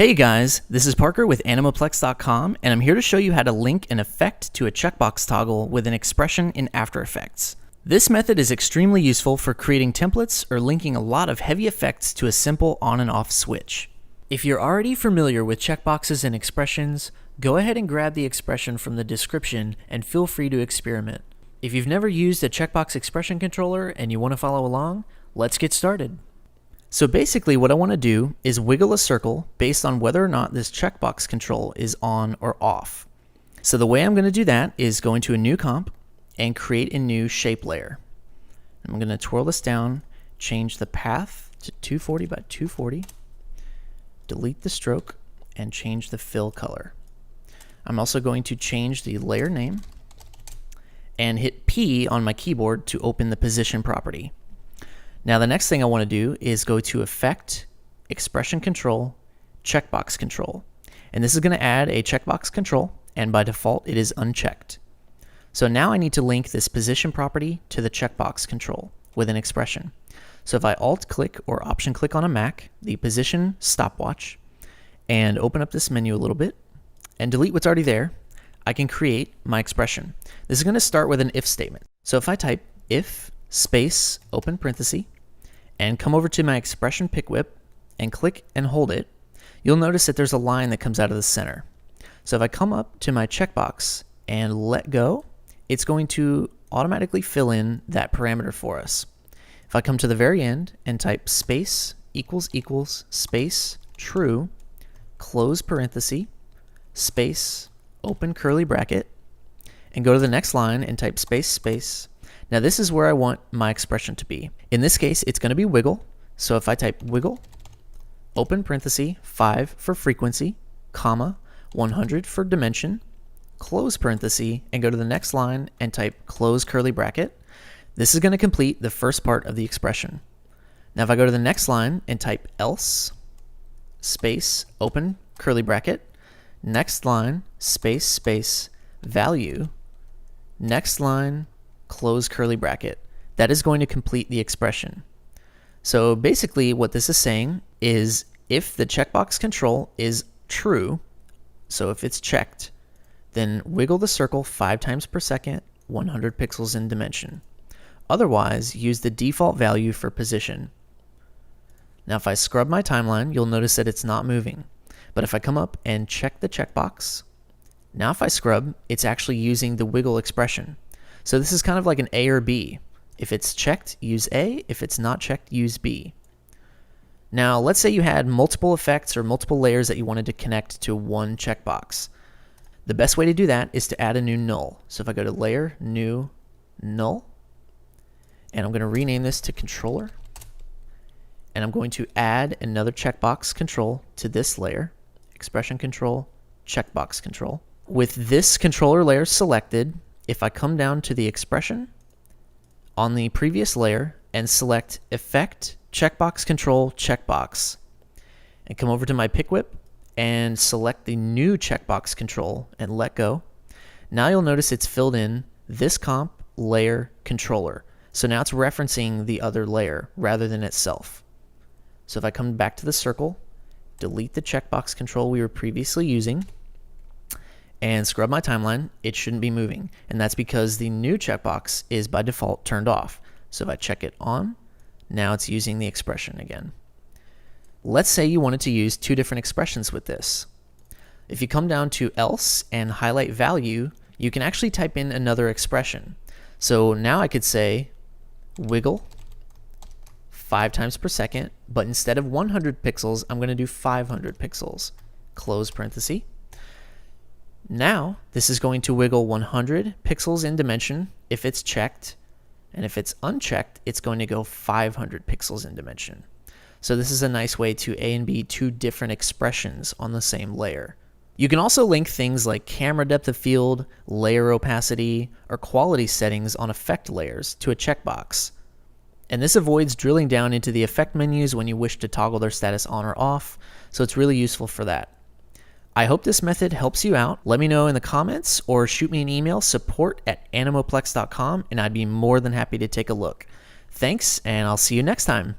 Hey guys, this is Parker with Animoplex.com, and I'm here to show you how to link an effect to a checkbox toggle with an expression in After Effects. This method is extremely useful for creating templates or linking a lot of heavy effects to a simple on and off switch. If you're already familiar with checkboxes and expressions, go ahead and grab the expression from the description and feel free to experiment. If you've never used a checkbox expression controller and you want to follow along, let's get started. So basically what I want to do is wiggle a circle based on whether or not this checkbox control is on or off. So the way I'm going to do that is go into a new comp and create a new shape layer. I'm going to twirl this down, change the path to 240 by 240, delete the stroke, and change the fill color. I'm also going to change the layer name and hit P on my keyboard to open the position property. Now the next thing I want to do is go to Effect, Expression Control, Checkbox Control. And this is going to add a checkbox control, and by default it is unchecked. So now I need to link this position property to the checkbox control with an expression. So if I Alt-click or Option-click on a Mac, the position stopwatch, and open up this menu a little bit, and delete what's already there, I can create my expression. This is going to start with an if statement. So if I type if space, open parenthesis, and come over to my expression pick whip and click and hold it, you'll notice that there's a line that comes out of the center. So if I come up to my checkbox and let go, it's going to automatically fill in that parameter for us. If I come to the very end and type space equals equals space true, close parenthesis, space, open curly bracket, and go to the next line and type space space. Now this is where I want my expression to be. In this case, it's going to be wiggle. So if I type wiggle, open parenthesis, 5 for frequency, comma, 100 for dimension, close parenthesis, and go to the next line and type close curly bracket, this is going to complete the first part of the expression. Now if I go to the next line and type else, space, open curly bracket, next line, space, space, value, next line, close curly bracket. That is going to complete the expression. So basically what this is saying is if the checkbox control is true, so if it's checked, then wiggle the circle 5 times per second, 100 pixels in dimension. Otherwise, use the default value for position. Now if I scrub my timeline, you'll notice that it's not moving. But if I come up and check the checkbox, now if I scrub, it's actually using the wiggle expression. So this is kind of like an A or B. If it's checked, use A. If it's not checked, use B. Now, let's say you had multiple effects or multiple layers that you wanted to connect to one checkbox. The best way to do that is to add a new null. So if I go to Layer, New, Null, and I'm going to rename this to Controller, and I'm going to add another checkbox control to this layer, Expression Control, Checkbox Control. With this controller layer selected, if I come down to the expression on the previous layer and select Effect, Checkbox Control, Checkbox, and come over to my pick whip and select the new checkbox control and let go, now you'll notice it's filled in this comp layer controller. So now it's referencing the other layer rather than itself. So if I come back to the circle, delete the checkbox control we were previously using, and scrub my timeline, it shouldn't be moving. And that's because the new checkbox is by default turned off. So if I check it on, now it's using the expression again. Let's say you wanted to use 2 different expressions with this. If you come down to else and highlight value, you can actually type in another expression. So now I could say wiggle 5 times per second, but instead of 100 pixels, I'm going to do 500 pixels. Close parenthesis. Now, this is going to wiggle 100 pixels in dimension if it's checked, and if it's unchecked, it's going to go 500 pixels in dimension. So this is a nice way to A and B 2 different expressions on the same layer. You can also link things like camera depth of field, layer opacity, or quality settings on effect layers to a checkbox. And this avoids drilling down into the effect menus when you wish to toggle their status on or off, so it's really useful for that. I hope this method helps you out. Let me know in the comments or shoot me an email, support@animoplex.com, and I'd be more than happy to take a look. Thanks, and I'll see you next time.